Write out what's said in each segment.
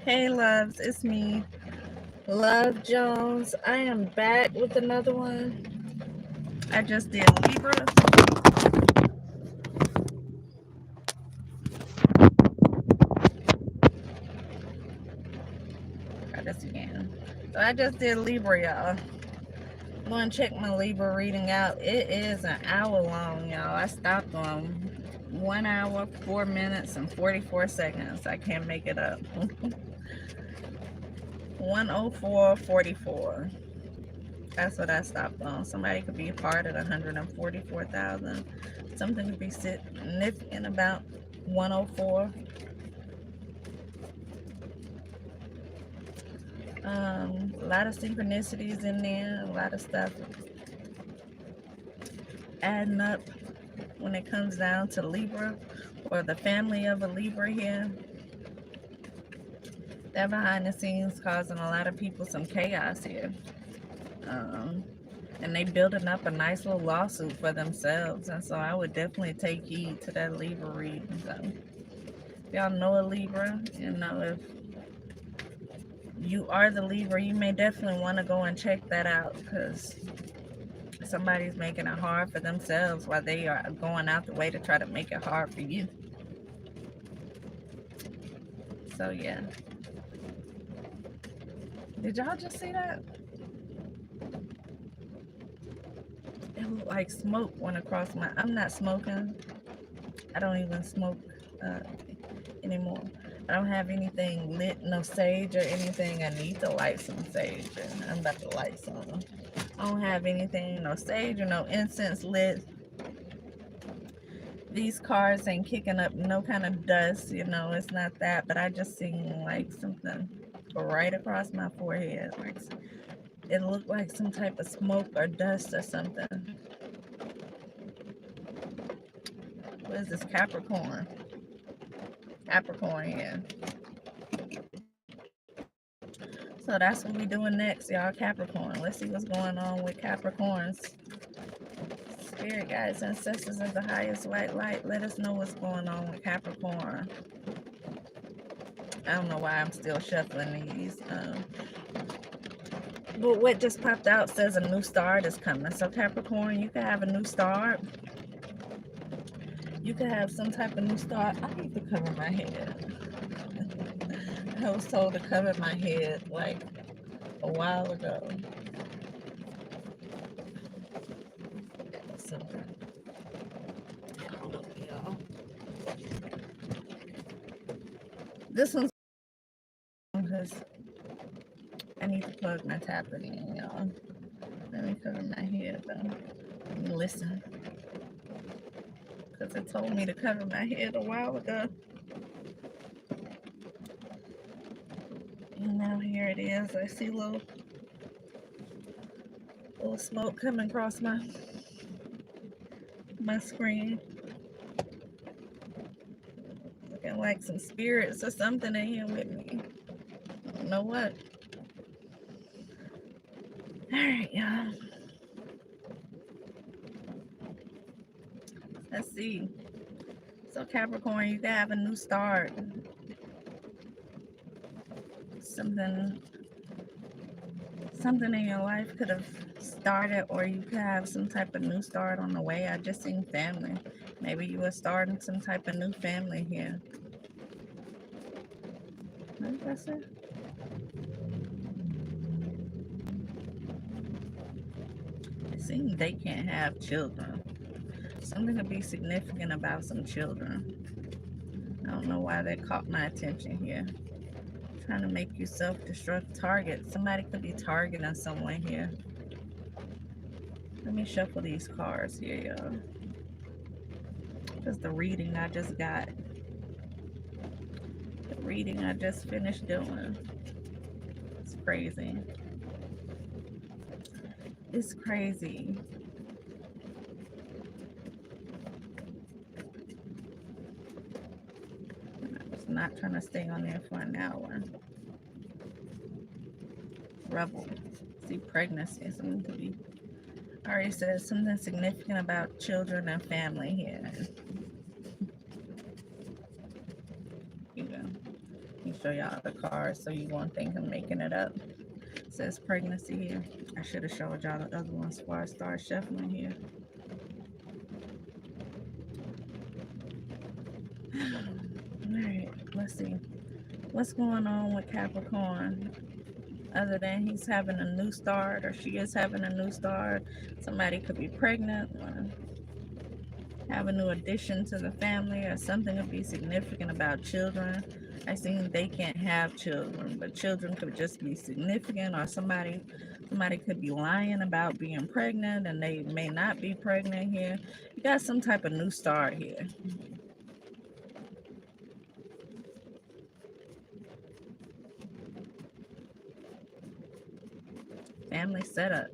Hey loves, it's me, Love Jones. I am back with another one. I just did Libra. Try this again. So I just did Libra, y'all. I'm going to check my Libra reading out. It is an hour long, y'all. I stopped on 1 hour, 4 minutes, and 44 seconds. I can't make it up. 104.44. That's what I stopped on. Somebody could be a part at 144,000. Something could be significant about 104. A lot of synchronicities in there, a lot of stuff adding up when it comes down to Libra or the family of a Libra here. They're behind the scenes causing a lot of people some chaos here. And they building up a nice little lawsuit for themselves. And so I would definitely take heed to that Libra reading. So if y'all know a Libra, if you are the Libra, you may definitely want to go and check that out, because somebody's making it hard for themselves while they are going out the way to try to make it hard for you. So yeah. Did y'all just see that? It looked like smoke went across my... I'm not smoking. I don't even smoke anymore. I don't have anything lit, no sage or anything. I need to light some sage, and I'm about to light some. I don't have anything, no sage or no incense lit. These cards ain't kicking up no kind of dust, it's not that, but I just seen like something right across my forehead. Like it looked like some type of smoke or dust or something. What is this? Capricorn. Capricorn here. So that's what we doing next, y'all. Capricorn. Let's see what's going on with Capricorns. Spirit guides, ancestors of the highest white light, let us know what's going on with Capricorn. I don't know why I'm still shuffling these. But what just popped out says a new start is coming. So Capricorn, you can have a new start. You can have some type of new start. I need to cover my head. I was told to cover my head like a while ago. Something. Hold up, y'all. This one's because I need to plug my tablet in, y'all. Let me cover my head though. Let me listen. Because it told me to cover my head a while ago. And now here it is. I see little smoke coming across my screen. Looking like some spirits or something in here with me. I don't know what. Alright, y'all. Let's see. So Capricorn, you can have a new start. Something in your life could have started, or you could have some type of new start on the way. I just seen family. Maybe you were starting some type of new family here. What did I say? It seems they can't have children. Something could be significant about some children. I don't know why they caught my attention here. Trying to make you self-destruct target. Somebody could be targeting someone here. Let me shuffle these cards here, y'all. Just the reading I just got. The reading I just finished doing. It's crazy. It's crazy. I was not trying to stay on there for an hour. Rebel. See, pregnancy. Something could be. I already said something significant about children and family here. You go. You show y'all the card so you won't think I'm making it up. It says pregnancy here. I should have showed y'all the other ones before I start shuffling here. Alright, let's see. What's going on with Capricorn? Other than he's having a new start or she is having a new start. Somebody could be pregnant or have a new addition to the family, or something could be significant about children. I think they can't have children, but children could just be significant, or somebody could be lying about being pregnant and they may not be pregnant here. You got some type of new start here. Family setup.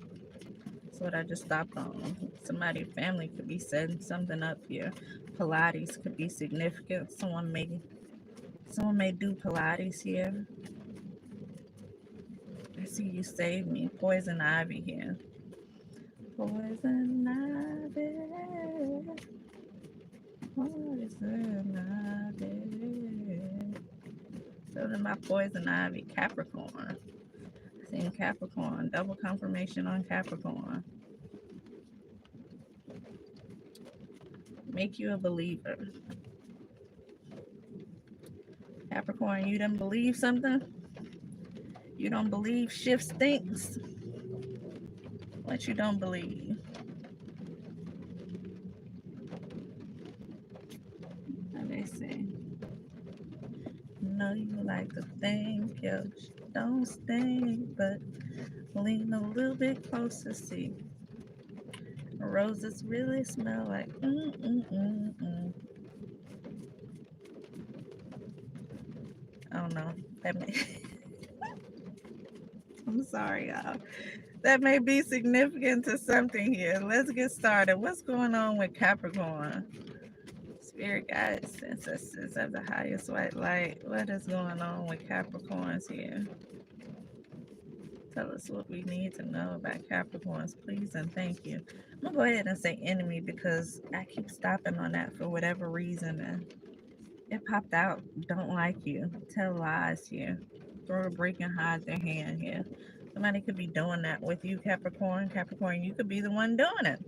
That's what I just stopped on. Somebody family could be setting something up here. Pilates could be significant. Someone may do Pilates here. I see you saved me. Poison ivy here. Poison ivy. Poison ivy. So then my poison ivy. Capricorn. Seeing Capricorn. Double confirmation on Capricorn. Make you a believer. Capricorn, you didn't believe something? You don't believe shifts things? What you don't believe? Let me see. Know you like to think, yo, don't stink, but lean a little bit closer, see. Roses really smell like I don't know. That may I'm sorry, y'all. That may be significant to something here. Let's get started. What's going on with Capricorn? Spirit guides, ancestors of the highest white light. What is going on with Capricorns here? Tell us what we need to know about Capricorns, please and thank you. I'm going to go ahead and say enemy because I keep stopping on that for whatever reason. And it popped out. Don't like you. Tell lies here. Throw a brick and hide their hand here. Somebody could be doing that with you, Capricorn. Capricorn, you could be the one doing it.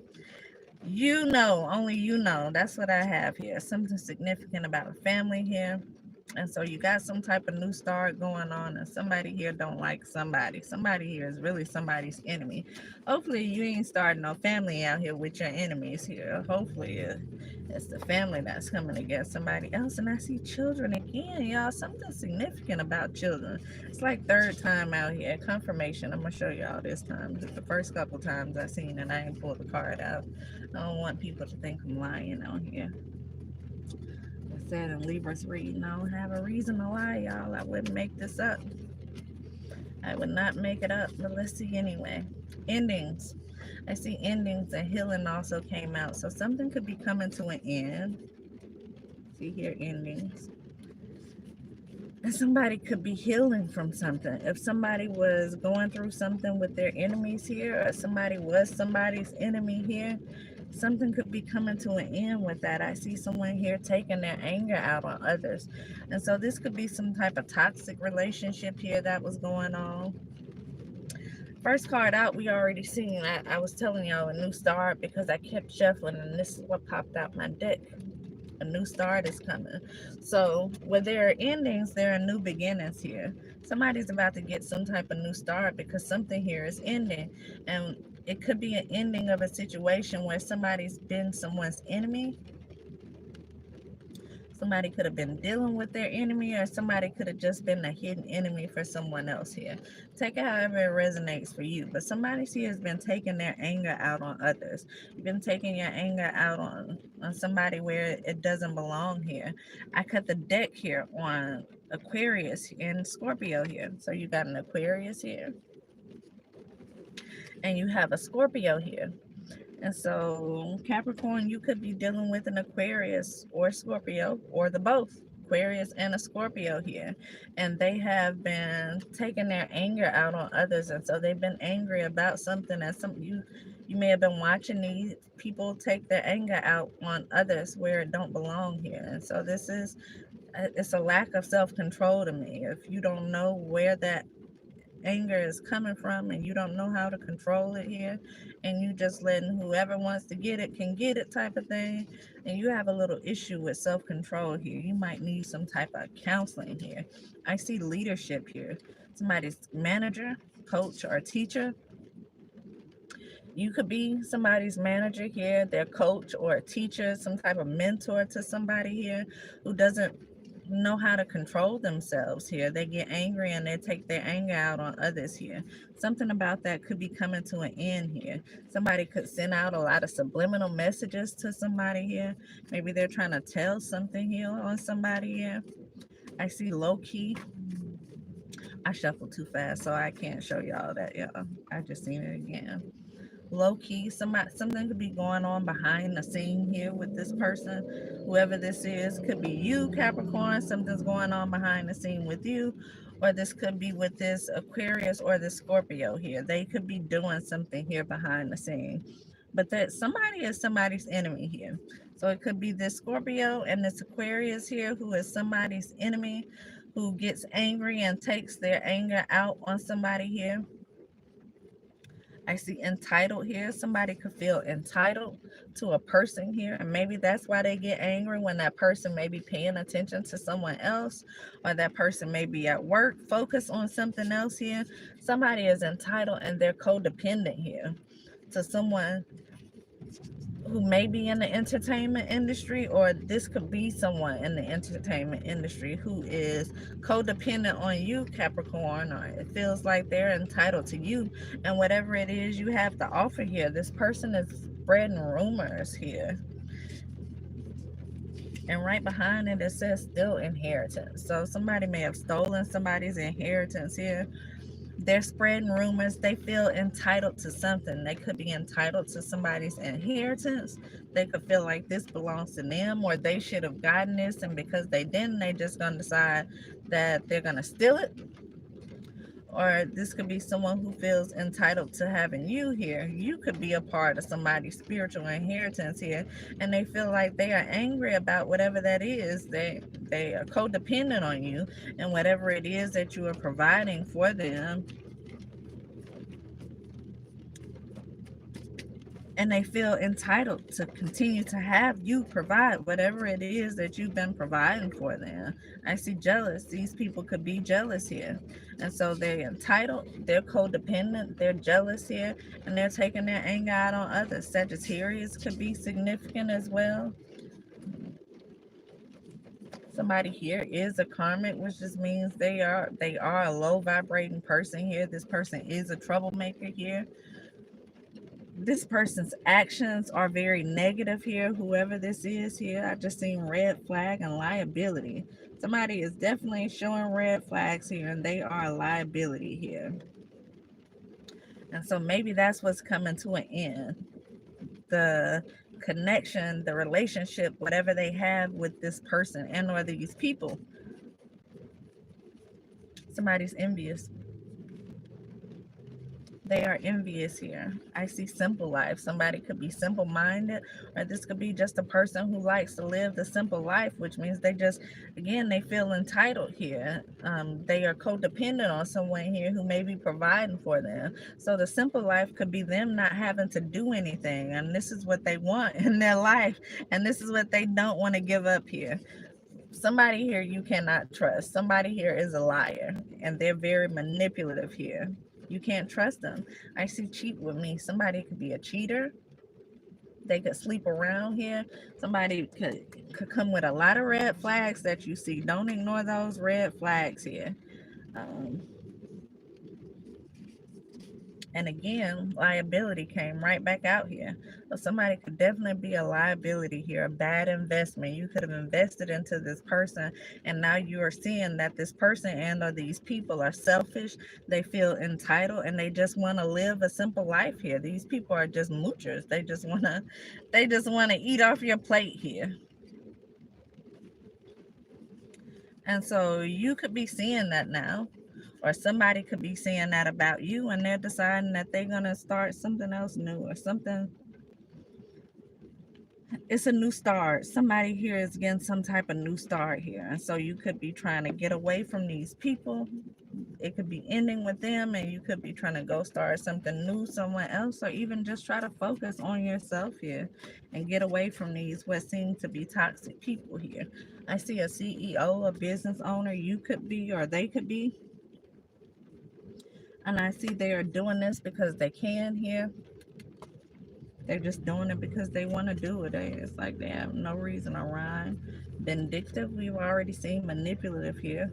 You know, only you know. That's what I have here. Something significant about a family here. And so you got some type of new start going on, and somebody here don't like somebody. Somebody here is really somebody's enemy. Hopefully you ain't starting no family out here with your enemies here. Hopefully it's the family that's coming against somebody else. And I see children again, y'all. Something significant about children. It's like third time out here. Confirmation. I'm going to show y'all this time. The first couple times I seen it, I ain't pulled the card out. I don't want people to think I'm lying on here. I said in Libra's reading, I don't have a reason to lie, y'all. I wouldn't make this up. I would not make it up, but let's see anyway. Endings. I see endings and healing also came out. So something could be coming to an end. See here, endings. And somebody could be healing from something. If somebody was going through something with their enemies here, or somebody was somebody's enemy here, something could be coming to an end with that. I see someone here taking their anger out on others. And so this could be some type of toxic relationship here that was going on. First card out, we already seen. I was telling y'all a new start because I kept shuffling and this is what popped out my deck. A new start is coming. So where there are endings, there are new beginnings here. Somebody's about to get some type of new start because something here is ending. And it could be an ending of a situation where somebody's been someone's enemy. Somebody could have been dealing with their enemy, or somebody could have just been a hidden enemy for someone else here. Take it however it resonates for you. But somebody here has been taking their anger out on others. You've been taking your anger out on somebody where it doesn't belong here. I cut the deck here on Aquarius and Scorpio here. So you got an Aquarius here. And you have a Scorpio here. And so Capricorn, you could be dealing with an Aquarius or Scorpio, or the both, Aquarius and a Scorpio here. And they have been taking their anger out on others. And so they've been angry about something that you may have been watching these people take their anger out on others where it don't belong here. And so this is It's a lack of self-control to me. If you don't know where that anger is coming from and you don't know how to control it here, and you just letting whoever wants to get it can get it type of thing, and you have a little issue with self-control here, you might need some type of counseling here. I see leadership here. Somebody's manager, coach, or teacher. You could be somebody's manager here, their coach or a teacher, some type of mentor to somebody here who doesn't know how to control themselves here. They get angry and they take their anger out on others here. Something about that could be coming to an end here. Somebody could send out a lot of subliminal messages to somebody here. Maybe they're trying to tell something here on somebody here. I see low key. I shuffled too fast, so I can't show y'all that, y'all. I just seen it again. Low key, something could be going on behind the scene here with this person. Whoever this is, could be you, Capricorn. Something's going on behind the scene with you, or this could be with this Aquarius or this Scorpio here. They could be doing something here behind the scene, but that somebody is somebody's enemy here. So it could be this Scorpio and this Aquarius here who is somebody's enemy, who gets angry and takes their anger out on somebody here. I see entitled here. Somebody could feel entitled to a person here, and maybe that's why they get angry when that person may be paying attention to someone else, or that person may be at work, focus on something else here. Somebody is entitled and they're codependent here to someone who may be in the entertainment industry, or this could be someone in the entertainment industry who is codependent on you, Capricorn, or it feels like they're entitled to you and whatever it is you have to offer here. This person is spreading rumors here. And right behind it, it says still inheritance. So somebody may have stolen somebody's inheritance here. They're spreading rumors. They feel entitled to something. They could be entitled to somebody's inheritance. They could feel like this belongs to them, or they should have gotten this, and because they didn't, they just gonna decide that they're gonna steal it. Or this could be someone who feels entitled to having you here. You could be a part of somebody's spiritual inheritance here, and they feel like they are angry about whatever that is. They are codependent on you and whatever it is that you are providing for them, and they feel entitled to continue to have you provide whatever it is that you've been providing for them. I see jealous. These people could be jealous here. And so they're entitled, they're codependent, they're jealous here, and they're taking their anger out on others. Sagittarius could be significant as well. Somebody here is a karmic, which just means they are a low vibrating person here. This person is a troublemaker here. This person's actions are very negative here. Whoever this is here, I just seen red flag and liability. Somebody is definitely showing red flags here, and they are a liability here. And so maybe that's what's coming to an end. The connection, the relationship, whatever they have with this person and or these people. Somebody's envious. They are envious here. I see simple life. Somebody could be simple minded, or this could be just a person who likes to live the simple life, which means they just, again, they feel entitled here. They are codependent on someone here who may be providing for them. So the simple life could be them not having to do anything, and this is what they want in their life, and this is what they don't want to give up here. Somebody here you cannot trust. Somebody here is a liar, and they're very manipulative here. You can't trust them. I see cheat with me. Somebody could be a cheater. They could sleep around here. Somebody could come with a lot of red flags that you see. Don't ignore those red flags here. Um, And again, liability came right back out here. So somebody could definitely be a liability here, a bad investment. You could have invested into this person, and now you are seeing that this person and or these people are selfish. They feel entitled, and they just want to live a simple life here. These people are just moochers. They just want to eat off your plate here. And so you could be seeing that now, or somebody could be saying that about you, and they're deciding that they're going to start something else new, or something It's a new start. Somebody here is getting some type of new start here. And so you could be trying to get away from these people. It could be ending with them, and you could be trying to go start something new somewhere else, or even just try to focus on yourself here and get away from these what seem to be toxic people here. I see a CEO, a business owner, you could be, or they could be. And I see they are doing this because they can here. They're just doing it because they want to do it. It's like they have no reason or rhyme. Vindictive, we've already seen manipulative here.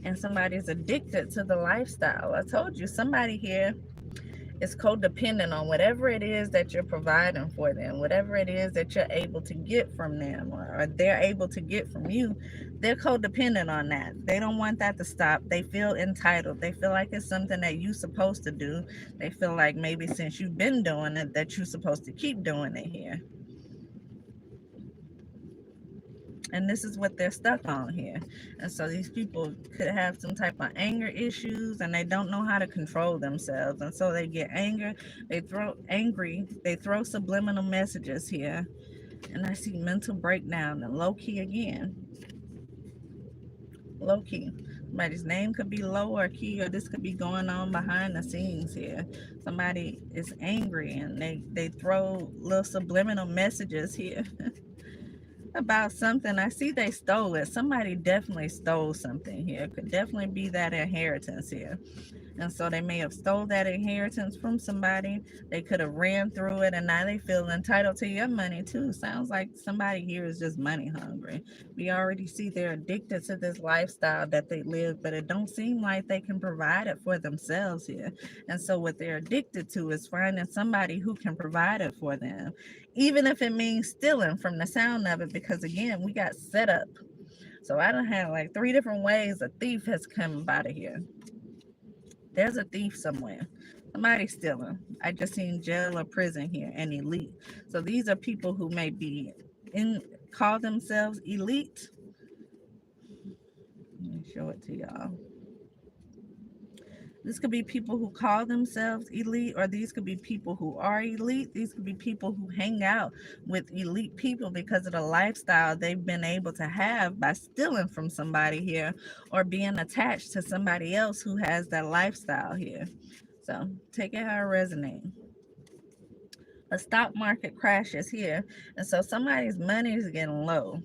And somebody's addicted to the lifestyle. I told you, somebody here is codependent on whatever it is that you're providing for them, whatever it is that you're able to get from them, or they're able to get from you. They're codependent on that. They don't want that to stop. They feel entitled. They feel like it's something that you're supposed to do. They feel like maybe since you've been doing it, that you're supposed to keep doing it here. And this is what they're stuck on here. And so these people could have some type of anger issues, and they don't know how to control themselves, and so they get angry, they throw subliminal messages here. And I see mental breakdown and low key again. Low key, somebody's name could be low or key, or this could be going on behind the scenes here. Somebody is angry, and they throw little subliminal messages here about something. I see they stole it. Somebody definitely stole something here. Could definitely be that inheritance here. And so they may have stole that inheritance from somebody. They could have ran through it, and now they feel entitled to your money too. Sounds like somebody here is just money hungry. We already see they're addicted to this lifestyle that they live, but it don't seem like they can provide it for themselves here. And so what they're addicted to is finding somebody who can provide it for them, even if it means stealing, from the sound of it, because again, we got set up. So I don't have like 3 different ways a thief has come out of here. There's a thief somewhere. Somebody's stealing. I just seen jail or prison here, and elite. So these are people who may be call themselves elite. Let me show it to y'all. This could be people who call themselves elite, or these could be people who are elite. These could be people who hang out with elite people because of the lifestyle they've been able to have by stealing from somebody here, or being attached to somebody else who has that lifestyle here. So take it how it resonates. A stock market crashes here, and so somebody's money is getting low.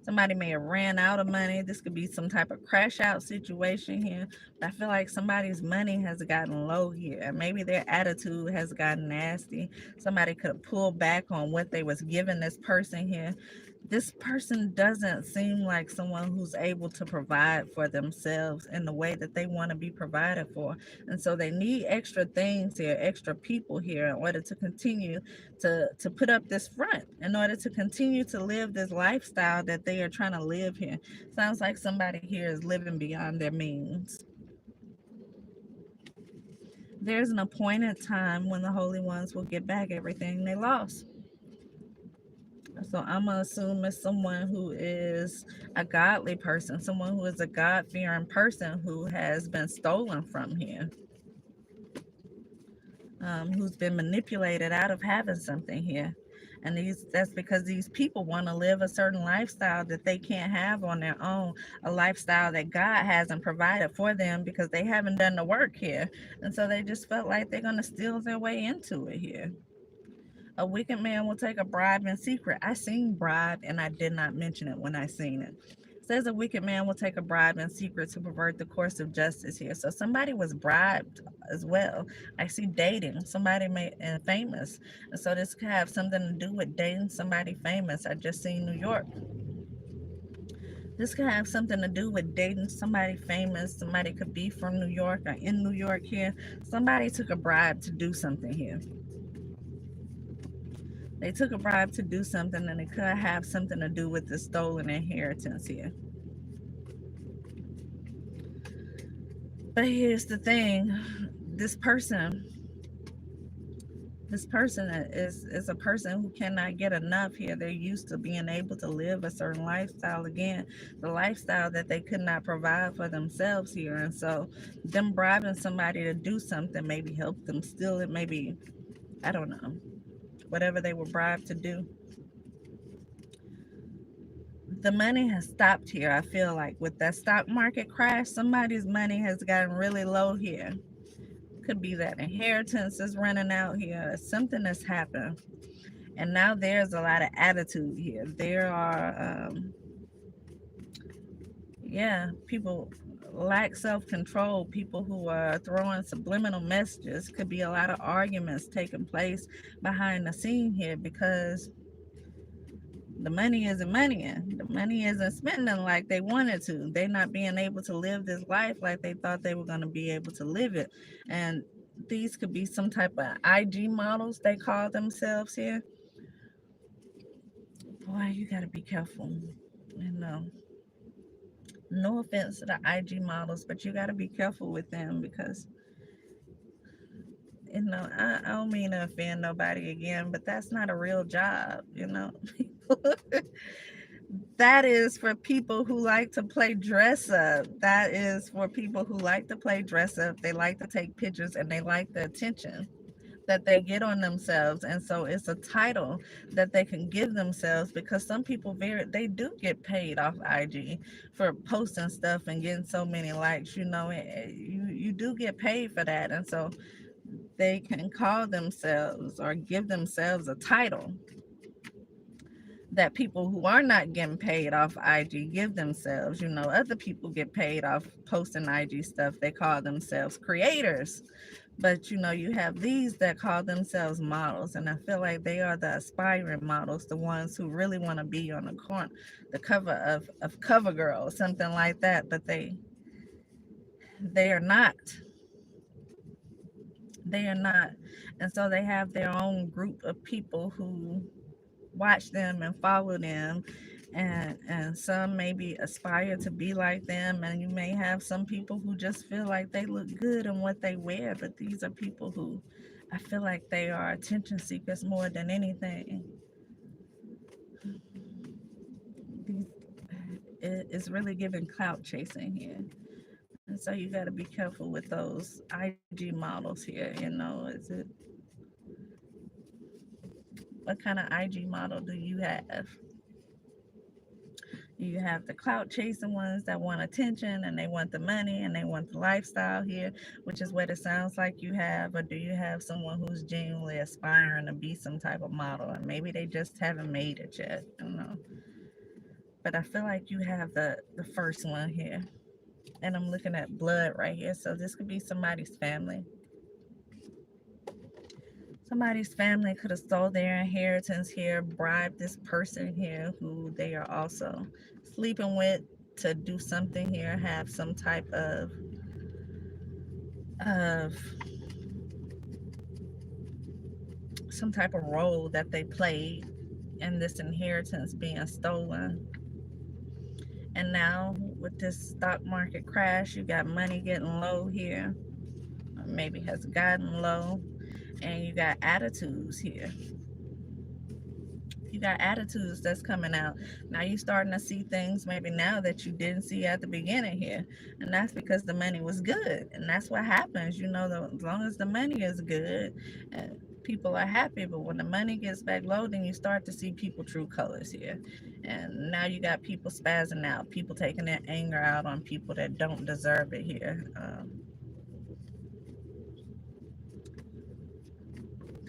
Somebody may have ran out of money. This could be some type of crash out situation here. But I feel like somebody's money has gotten low here. Maybe their attitude has gotten nasty. Somebody could have pulled back on what they was giving this person here. This person doesn't seem like someone who's able to provide for themselves in the way that they want to be provided for. And so they need extra things here, extra people here, in order to continue to put up this front, in order to continue to live this lifestyle that they are trying to live here. Sounds like somebody here is living beyond their means. There's an appointed time when the Holy Ones will get back everything they lost. So I'm going to assume it's someone who is a godly person, someone who is a God-fearing person who has been stolen from here, who's been manipulated out of having something here. And that's because these people want to live a certain lifestyle that they can't have on their own, a lifestyle that God hasn't provided for them because they haven't done the work here. And so they just felt like they're going to steal their way into it here. A wicked man will take a bribe in secret. I seen bribe, and I did not mention it when I seen it. It says a wicked man will take a bribe in secret to pervert the course of justice here. So somebody was bribed as well. I see dating somebody and famous. And so this could have something to do with dating somebody famous. I just seen New York. This could have something to do with dating somebody famous. Somebody could be from New York or in New York here. Somebody took a bribe to do something here. They took a bribe to do something, and it could have something to do with the stolen inheritance here. But here's the thing. This person is a person who cannot get enough here. They're used to being able to live a certain lifestyle again, the lifestyle that they could not provide for themselves here. And so them bribing somebody to do something, maybe help them steal it, maybe, I don't know, whatever they were bribed to do. the money has stopped here. I feel like with that stock market crash, somebody's money has gotten really low here. Could be that inheritance is running out here. Something has happened. And now there's a lot of attitude here. There are, yeah, people lack self control, people who are throwing subliminal messages. Could be a lot of arguments taking place behind the scene here because the money isn't moneying. The money isn't spending like they wanted to. They're not being able to live this life like they thought they were going to be able to live it. And these could be some type of IG models they call themselves here. Boy, you got to be careful. You know, no offense to the IG models, but you got to be careful with them because, you know, I don't mean to offend nobody again, but that's not a real job, you know. That is for people who like to play dress up. That is for people who like to play dress up. They like to take pictures and they like the attention that they get on themselves. And so it's a title that they can give themselves because some people they do get paid off IG for posting stuff and getting so many likes, you know, you do get paid for that. And so they can call themselves or give themselves a title that people who are not getting paid off IG give themselves. You know, other people get paid off posting IG stuff. They call themselves creators. But you know, you have these that call themselves models, and I feel like they are the aspiring models, the ones who really want to be on the cover of CoverGirl, something like that. But they are not. They are not. And so they have their own group of people who watch them and follow them, and some maybe aspire to be like them, and you may have some people who just feel like they look good in what they wear. But these are people who I feel like they are attention seekers more than anything. These it's really giving clout chasing here. And so you got to be careful with those IG models here. You know, is it what kind of IG model do you have? You have the clout chasing ones that want attention and they want the money and they want the lifestyle here, which is what it sounds like you have. Or do you have someone who's genuinely aspiring to be some type of model and maybe they just haven't made it yet? I don't know. But I feel like you have the first one here. And I'm looking at blood right here. So this could be somebody's family. Somebody's family could have stole their inheritance here, bribed this person here who they are also sleeping with to do something here, have of some type of role that they played in this inheritance being stolen. And now with this stock market crash, you got money getting low here, or maybe has gotten low, and you got attitudes here. You got attitudes that's coming out. Now you're starting to see things maybe now that you didn't see at the beginning here. And that's because the money was good. And that's what happens. You know, as long as the money is good, people are happy. But when the money gets back low, then you start to see people true colors here. And now you got people spazzing out, people taking their anger out on people that don't deserve it here.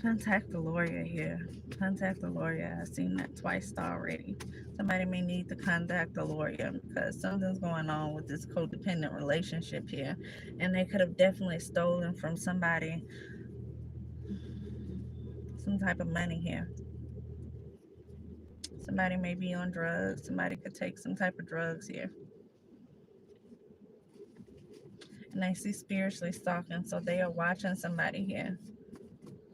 Contact the lawyer here. Contact the lawyer. I've seen that twice already. Somebody may need to contact the lawyer because something's going on with this codependent relationship here. And they could have definitely stolen from somebody some type of money here. Somebody may be on drugs. Somebody could take some type of drugs here. And I see spiritually stalking, so they are watching somebody here.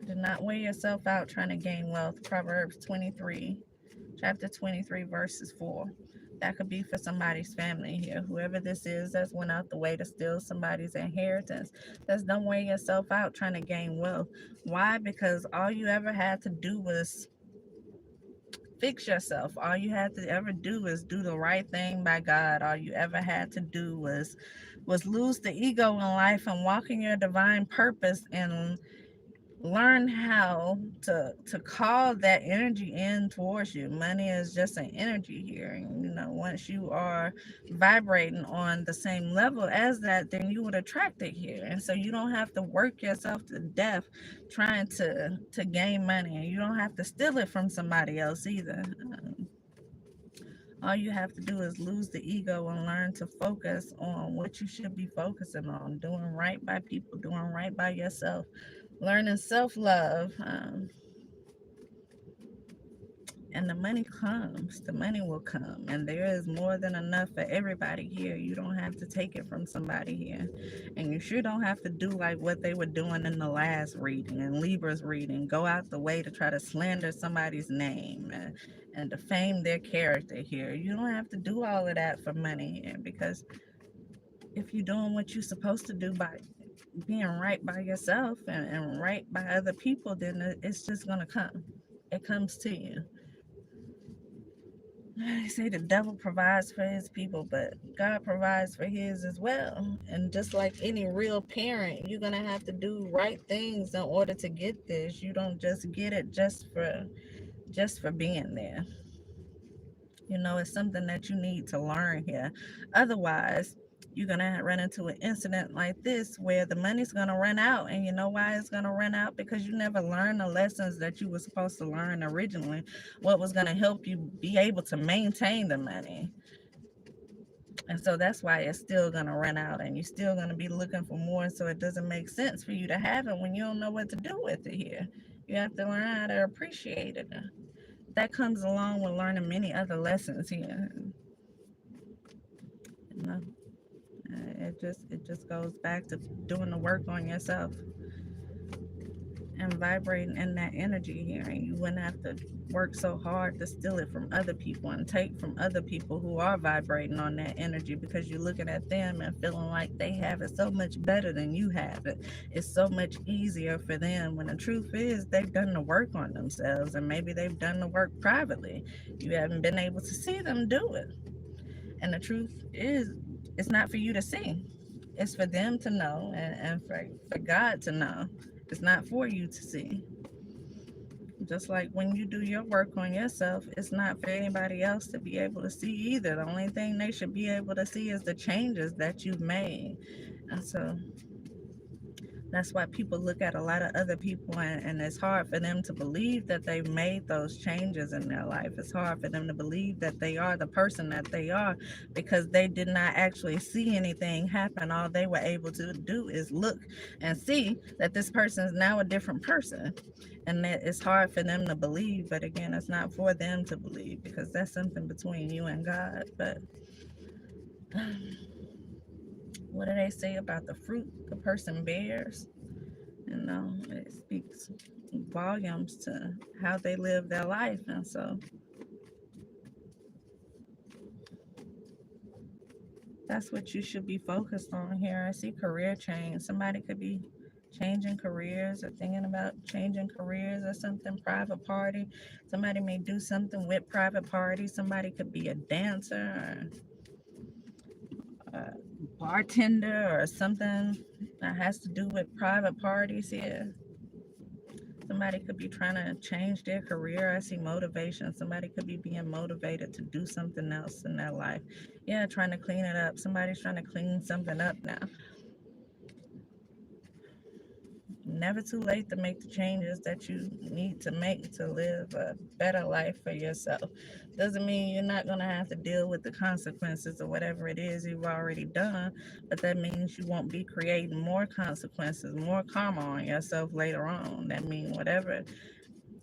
Do not wear yourself out trying to gain wealth. Proverbs 23, chapter 23, verses 4. That could be for somebody's family here. Whoever this is that's went out the way to steal somebody's inheritance. That's don't wear yourself out trying to gain wealth. Why? Because all you ever had to do was fix yourself. All you had to ever do is do the right thing by God. All you ever had to do was lose the ego in life and walk in your divine purpose and learn how to call that energy in towards you. Money is just an energy here, and once you are vibrating on the same level as that, then you would attract it here. And so you don't have to work yourself to death trying to gain money, and you don't have to steal it from somebody else either. All you have to do is lose the ego and learn to focus on what you should be focusing on: doing right by people, doing right by yourself, learning self-love. And the money comes. The money will come, and there is more than enough for everybody here. You don't have to take it from somebody here, and you sure don't have to do like what they were doing in the last reading, in Libra's reading: go out the way to try to slander somebody's name and defame their character here. You don't have to do all of that for money here, because if you're doing what you're supposed to do by being right by yourself and right by other people, then it's just gonna come. It comes to you. They say the devil provides for his people, but God provides for his as well. And just like any real parent, you're gonna have to do right things in order to get this. You don't just get it just for being there. It's something that you need to learn here. Otherwise, you're gonna run into an incident like this where the money's gonna run out. And you know why it's gonna run out? Because you never learned the lessons that you were supposed to learn originally, what was gonna help you be able to maintain the money. And so that's why it's still gonna run out, and you're still gonna be looking for more. So it doesn't make sense for you to have it when you don't know what to do with it here. You have to learn how to appreciate it. That comes along with learning many other lessons here. You know, it just goes back to doing the work on yourself and vibrating in that energy here, and you wouldn't have to work so hard to steal it from other people and take from other people who are vibrating on that energy, because you're looking at them and feeling like they have it so much better than you have it. It's so much easier for them, when the truth is they've done the work on themselves, and maybe they've done the work privately. You haven't been able to see them do it. And the truth is, it's not for you to see. It's for them to know, and for God to know. It's not for you to see. Just like when you do your work on yourself, it's not for anybody else to be able to see either. The only thing they should be able to see is the changes that you've made. And so that's why people look at a lot of other people, and it's hard for them to believe that they've made those changes in their life. It's hard for them to believe that they are the person that they are, because they did not actually see anything happen. All they were able to do is look and see that this person is now a different person. And that it's hard for them to believe. But again, it's not for them to believe, because that's something between you and God. But what do they say about the fruit the person bears? It speaks volumes to how they live their life. And so that's what you should be focused on here. I see career change. Somebody could be changing careers or thinking about changing careers or something. Private party. Somebody may do something with private party. Somebody could be a dancer or a bartender or something that has to do with private parties here. Somebody could be trying to change their career. I see motivation. Somebody could be being motivated to do something else in their life. Yeah, trying to clean it up. Somebody's trying to clean something up now. Never too late to make the changes that you need to make to live a better life for yourself. Doesn't mean you're not going to have to deal with the consequences of whatever it is you've already done, but that means you won't be creating more consequences, more karma on yourself later on. That means whatever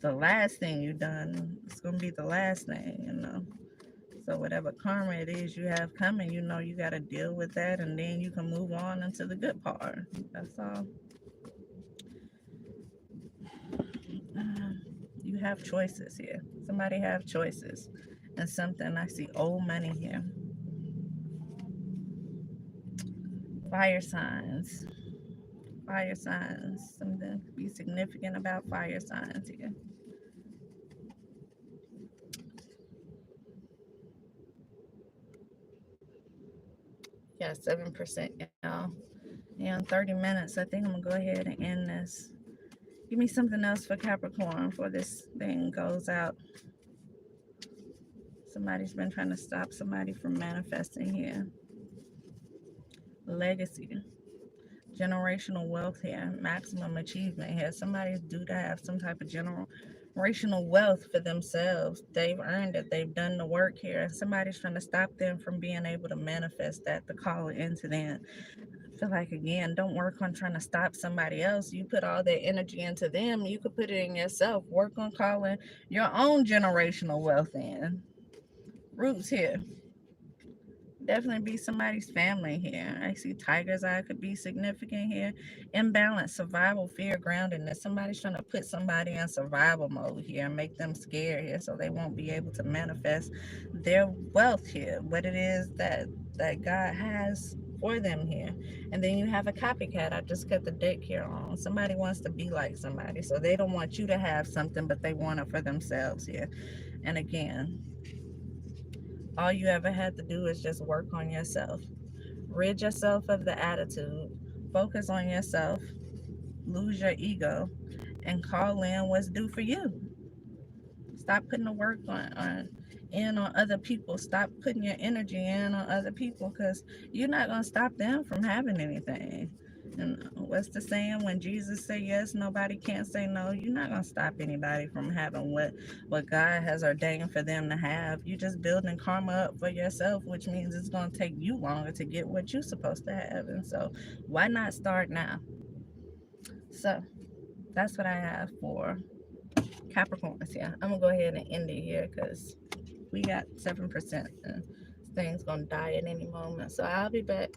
the last thing you done, it's gonna be the last thing. So whatever karma it is you have coming, you got to deal with that, and then you can move on into the good part. That's all. You have choices here. Somebody have choices. And something, I see old money here. Fire signs. Fire signs. Something to be significant about fire signs here. Yeah, 7%, y'all. Yeah, in 30 minutes, I think I'm gonna go ahead and end this. Give me something else for Capricorn before this thing goes out. Somebody's been trying to stop somebody from manifesting here. Legacy. Generational wealth here. Maximum achievement here. Somebody's due to have some type of generational wealth for themselves. They've earned it. They've done the work here. Somebody's trying to stop them from being able to manifest that, to call it into them. I feel like, again, don't work on trying to stop somebody else. You put all that energy into them, you could put it in yourself. Work on calling your own generational wealth in. Roots here. Definitely be somebody's family here. I see tiger's eye could be significant here. Imbalance, survival, fear, groundedness. Somebody's trying to put somebody in survival mode here and make them scared here so they won't be able to manifest their wealth here. What it is that God has for them here. And then you have a copycat. I just cut the deck here on. Somebody wants to be like somebody. So they don't want you to have something, but they want it for themselves here. And again, all you ever had to do is just work on yourself. Rid yourself of the attitude. Focus on yourself. Lose your ego and call in what's due for you. Stop putting the work on other people. Stop putting your energy in on other people because you're not gonna stop them from having anything. And what's the saying? When Jesus say yes, nobody can't say no. You're not gonna stop anybody from having what God has ordained for them to have. You're just building karma up for yourself, which means it's gonna take you longer to get what you're supposed to have. And so, why not start now? So that's what I have for Capricorns. Yeah, I'm gonna go ahead and end it here because we got 7%. And this thing's gonna die at any moment. So I'll be back.